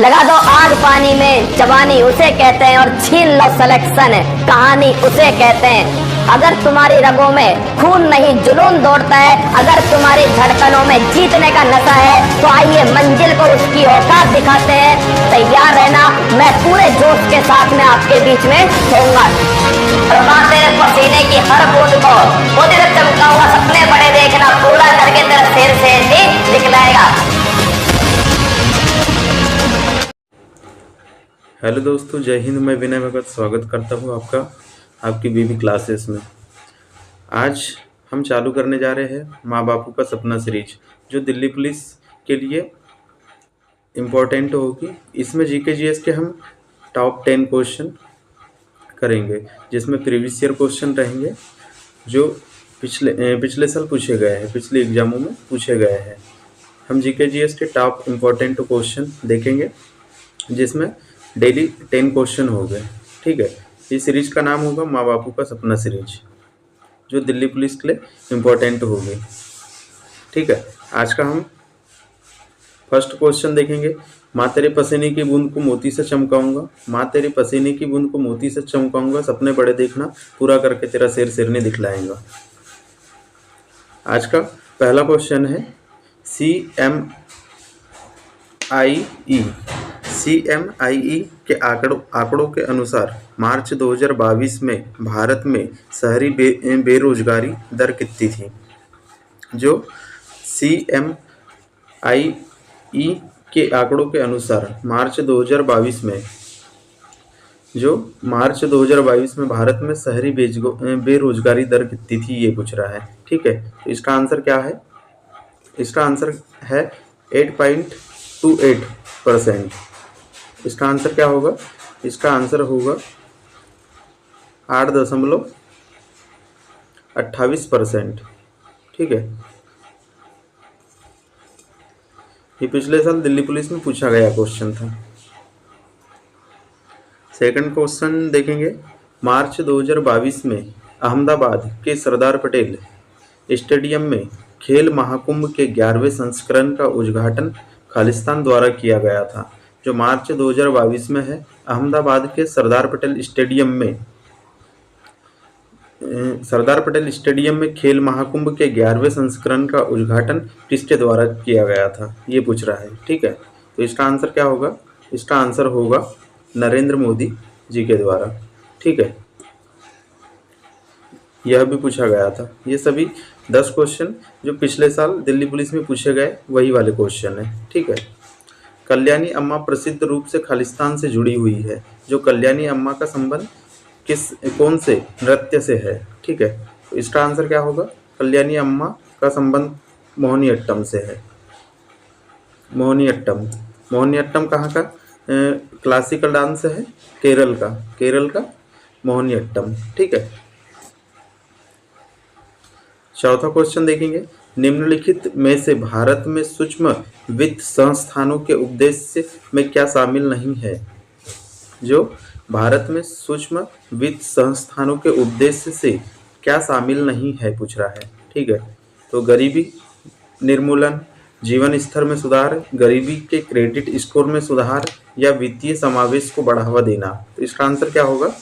लगा दो आग पानी में, जवानी उसे कहते हैं, और छीन लो सिलेक्शन, कहानी उसे कहते हैं। अगर तुम्हारी रगों में खून नहीं जुनून दौड़ता है, अगर तुम्हारी धड़कनों में जीतने का नशा है, तो आइए मंजिल को उसकी औकात दिखाते हैं। तैयार रहना, मैं पूरे जोश के साथ में आपके बीच में होऊंगा। तेरे पसीने की हर बूंद को वो तेरे चमका हुआ सपने बड़े देखना, पूरा करके तेरा शेर शेर ही दिखलाएगा। हेलो दोस्तों, जय हिंद। मैं विनय भगत स्वागत करता हूँ आपकी बीबी क्लासेस में। आज हम चालू करने जा रहे हैं माँ बापू का सपना सीरीज, जो दिल्ली पुलिस के लिए इम्पोर्टेंट होगी। इसमें जीके जीएस के हम टॉप 10 क्वेश्चन करेंगे, जिसमें प्रीवियस ईयर क्वेश्चन रहेंगे जो पिछले साल पूछे गए हैं, पिछले एग्जामों में पूछे गए हैं। हम जीके जीएस के टॉप इम्पोर्टेंट क्वेश्चन देखेंगे, जिसमें डेली 10 क्वेश्चन हो गए। ठीक है, इस सीरीज का नाम होगा माँ बापू का सपना सीरीज, जो दिल्ली पुलिस के लिए इम्पोर्टेंट होगी। ठीक है, आज का हम फर्स्ट क्वेश्चन देखेंगे। माँ तेरे पसीने की बूंद को मोती से चमकाऊंगा, माँ तेरे पसीने की बूंद को मोती से चमकाऊंगा, सपने बड़े देखना, पूरा करके तेरा शेर शेरनी दिखलाएंगा। आज का पहला क्वेश्चन है CMIE के आंकड़ों के अनुसार मार्च 2022 में भारत में शहरी बेरोजगारी दर कितनी थी? जो CMIE के आंकड़ों के अनुसार मार्च 2022 में भारत में शहरी बेरोजगारी दर कितनी थी, ये पूछ रहा है। ठीक है, तो इसका आंसर क्या है? इसका आंसर है 8.28%। इसका आंसर क्या होगा? इसका आंसर होगा 8.28%। ठीक है, ये पिछले साल दिल्ली पुलिस में पूछा गया क्वेश्चन था। सेकंड क्वेश्चन देखेंगे। मार्च 2022 में अहमदाबाद के सरदार पटेल स्टेडियम में खेल महाकुंभ के 11वें संस्करण का उद्घाटन खालिस्तान द्वारा किया गया था। जो मार्च 2022 में है, अहमदाबाद के सरदार पटेल स्टेडियम में खेल महाकुंभ के 11वें संस्करण का उद्घाटन किसके द्वारा किया गया था, ये पूछ रहा है। ठीक है, तो इसका आंसर क्या होगा? इसका आंसर होगा नरेंद्र मोदी जी के द्वारा। ठीक है, यह भी पूछा गया था। ये सभी 10 क्वेश्चन जो पिछले साल दिल्ली पुलिस में पूछे गए, वही वाले क्वेश्चन है। ठीक है, कल्याणी अम्मा प्रसिद्ध रूप से खालिस्तान से जुड़ी हुई है। जो कल्याणी अम्मा का संबंध कौन से नृत्य से है? ठीक है, तो इसका आंसर क्या होगा? कल्याणी अम्मा का संबंध मोहिनीअट्टम से है। मोहिनीअट्टम कहाँ का क्लासिकल डांस है? केरल का मोहिनीअट्टम। ठीक है, चौथा क्वेश्चन देखेंगे। निम्नलिखित में से भारत में सूक्ष्म वित्त संस्थानों के उद्देश्य में क्या शामिल नहीं है? जो भारत में सूक्ष्म वित्त संस्थानों के उद्देश्य से क्या शामिल नहीं है, पूछ रहा है। ठीक है, तो गरीबी निर्मूलन, जीवन स्तर में सुधार, गरीबी के क्रेडिट स्कोर में सुधार, या वित्तीय समावेश को बढ़ावा देना। तो इसका आंसर क्या होगा?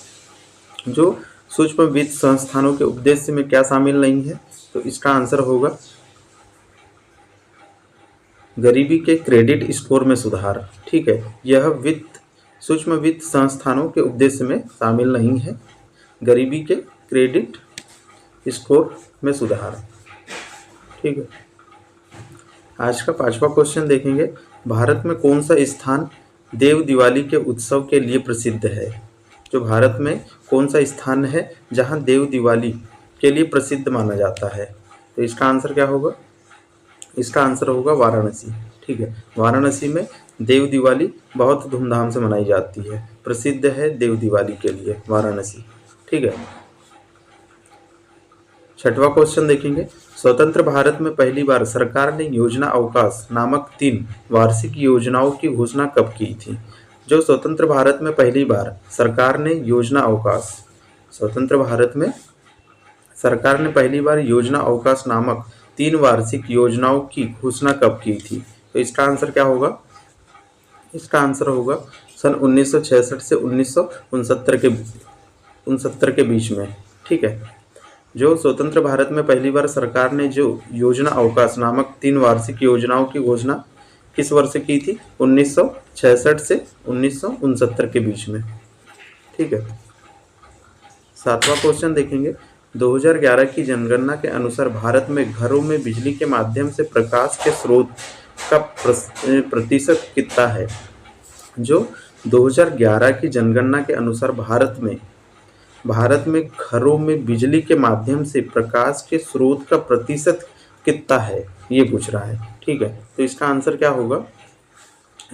जो सूक्ष्म वित्त संस्थानों के उद्देश्य में क्या शामिल नहीं है, तो इसका आंसर होगा गरीबी के क्रेडिट स्कोर में सुधार। ठीक है, यह सूक्ष्म वित्त संस्थानों के उद्देश्य में शामिल नहीं है, गरीबी के क्रेडिट स्कोर में सुधार। ठीक है, आज का पांचवा क्वेश्चन देखेंगे। भारत में कौन सा स्थान देव दिवाली के उत्सव के लिए प्रसिद्ध है? जो भारत में कौन सा स्थान है जहां देव दिवाली के लिए प्रसिद्ध माना जाता है? तो इसका आंसर क्या होगा? इसका आंसर होगा वाराणसी। ठीक है, वाराणसी में देव दिवाली बहुत धूमधाम से मनाई जाती है, प्रसिद्ध है देव दिवाली के लिए वाराणसी। ठीक है, छठवां क्वेश्चन देखेंगे। स्वतंत्र भारत में पहली बार सरकार ने योजना अवकाश नामक 3 वार्षिक योजनाओं की घोषणा कब की थी? जो स्वतंत्र भारत में पहली बार सरकार ने योजना अवकाश नामक 3 वार्षिक योजनाओं की घोषणा कब की थी? तो इसका आंसर क्या होगा? इसका आंसर होगा सन 1966 से 1969 के बीच में। ठीक है। जो स्वतंत्र भारत में पहली बार सरकार ने जो योजना अवकाश नामक 3 वार्षिक योजनाओं की घोषणा किस वर्ष की थी? 1966 से 1969 के बीच में। ठीक है। 7वां क्वेश्चन देखेंगे। 2011 की जनगणना के अनुसार भारत में घरों में बिजली के माध्यम से प्रकाश के स्रोत का प्रतिशत कितना है? जो 2011 की जनगणना के अनुसार भारत में घरों में बिजली के माध्यम से प्रकाश के स्रोत का प्रतिशत कितना है, ये पूछ रहा है। ठीक है। तो इसका आंसर क्या होगा?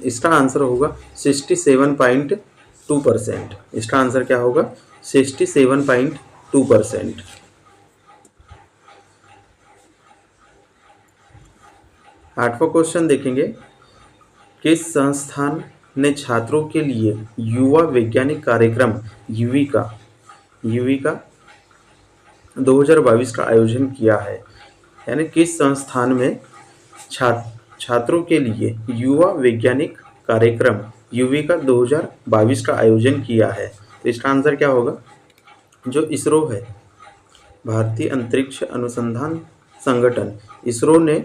इसका आंसर होगा 67.2%। इसका आंसर क्या होगा? 67.2%। 8वां क्वेश्चन देखेंगे। किस संस्थान ने छात्रों के लिए युवा वैज्ञानिक कार्यक्रम युविका 2022 का आयोजन किया है? यानी किस संस्थान में छात्रों के लिए युवा वैज्ञानिक कार्यक्रम युविका 2022 का आयोजन किया है? तो इसका आंसर क्या होगा? जो इसरो है, भारतीय अंतरिक्ष अनुसंधान संगठन, इसरो ने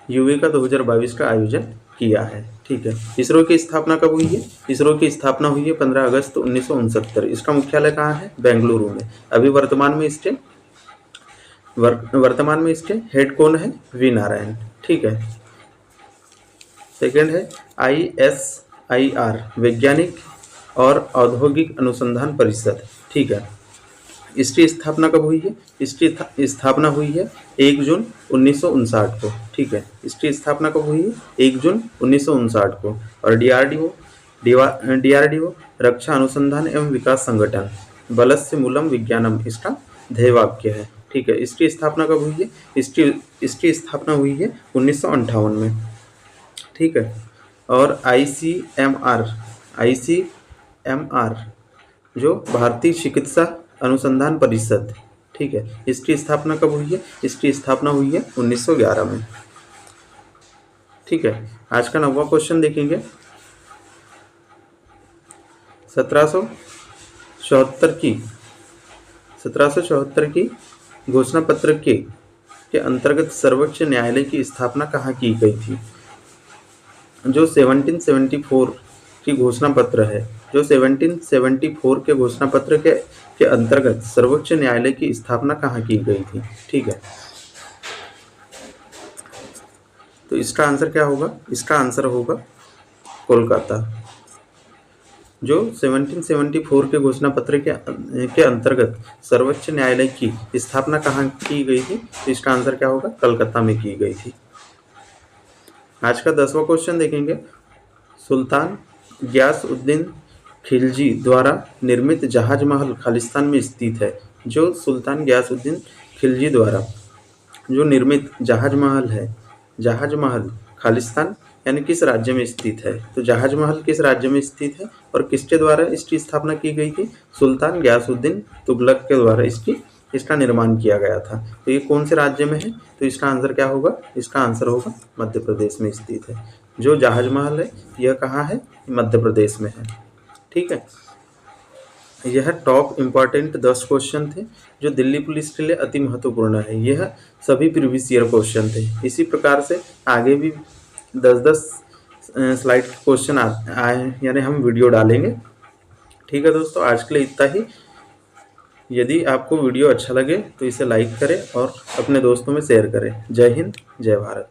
युविका 2022 का आयोजन किया है। ठीक है। इसरो की स्थापना कब हुई है? इसरो की स्थापना हुई है 15 अगस्त 1969। इसका मुख्यालय कहाँ है? बेंगलुरु में। अभी वर्तमान में इसके हेड कौन है? वी नारायण। ठीक है। सेकंड है ISIR, वैज्ञानिक और औद्योगिक अनुसंधान परिषद। ठीक है। इसकी स्थापना कब हुई है? इसकी स्थापना हुई है 1 जून 1959 को। ठीक है। इसकी स्थापना कब हुई है? 1 जून 1959 को। और DRDO रक्षा अनुसंधान एवं विकास संगठन, बलस्य मूलम विज्ञानम, इसका ध्येय वाक्य है। ठीक है। इसकी स्थापना कब हुई है? इसकी स्थापना हुई है 1958 में। ठीक है। और ICMR जो भारतीय चिकित्सा अनुसंधान परिषद, ठीक है, इसकी स्थापना कब हुई है? इसकी स्थापना हुई है 1911 में। ठीक है। आज का 9वां क्वेश्चन देखेंगे। 1774 की घोषणा पत्र के अंतर्गत सर्वोच्च न्यायालय की स्थापना कहाँ की गई थी? जो 1774 की घोषणा पत्र है, जो 1774 के घोषणा पत्र के अंतर्गत सर्वोच्च न्यायालय की स्थापना कहाँ की गई थी? ठीक है। तो इसका आंसर क्या होगा? इसका आंसर होगा कोलकाता। जो 1774 के घोषणा पत्र के अंतर्गत सर्वोच्च न्यायालय की स्थापना कहाँ की गई थी? तो इसका आंसर क्या होगा? कलकत्ता में की गई थी। आज का 10वां क्वेश्चन देखेंगे। सुल्तान गियासउद्दीन खिलजी द्वारा निर्मित जहाज महल खालिस्तान में स्थित है। जो सुल्तान गियासउद्दीन खिलजी द्वारा जो निर्मित जहाज महल है, जहाज महल खालिस्तान यानी किस राज्य में स्थित है? तो जहाज महल किस राज्य में स्थित है और किसके द्वारा इसकी स्थापना की गई थी? सुल्तान गियासउद्दीन तुगलक के द्वारा इसका निर्माण किया गया था। तो ये कौन से राज्य में है? तो इसका आंसर क्या होगा? इसका आंसर होगा मध्य प्रदेश में स्थित है। जो जहाज महल है यह कहाँ है? मध्य प्रदेश में है। ठीक है। यह टॉप इम्पॉर्टेंट 10 क्वेश्चन थे जो दिल्ली पुलिस के लिए अति महत्वपूर्ण है। यह सभी प्रीवियस ईयर क्वेश्चन थे। इसी प्रकार से आगे भी 10-10 स्लाइड के क्वेश्चन आए, यानी हम वीडियो डालेंगे। ठीक है दोस्तों, आज के लिए इतना ही। यदि आपको वीडियो अच्छा लगे तो इसे लाइक करें और अपने दोस्तों में शेयर करें। जय हिंद, जय भारत।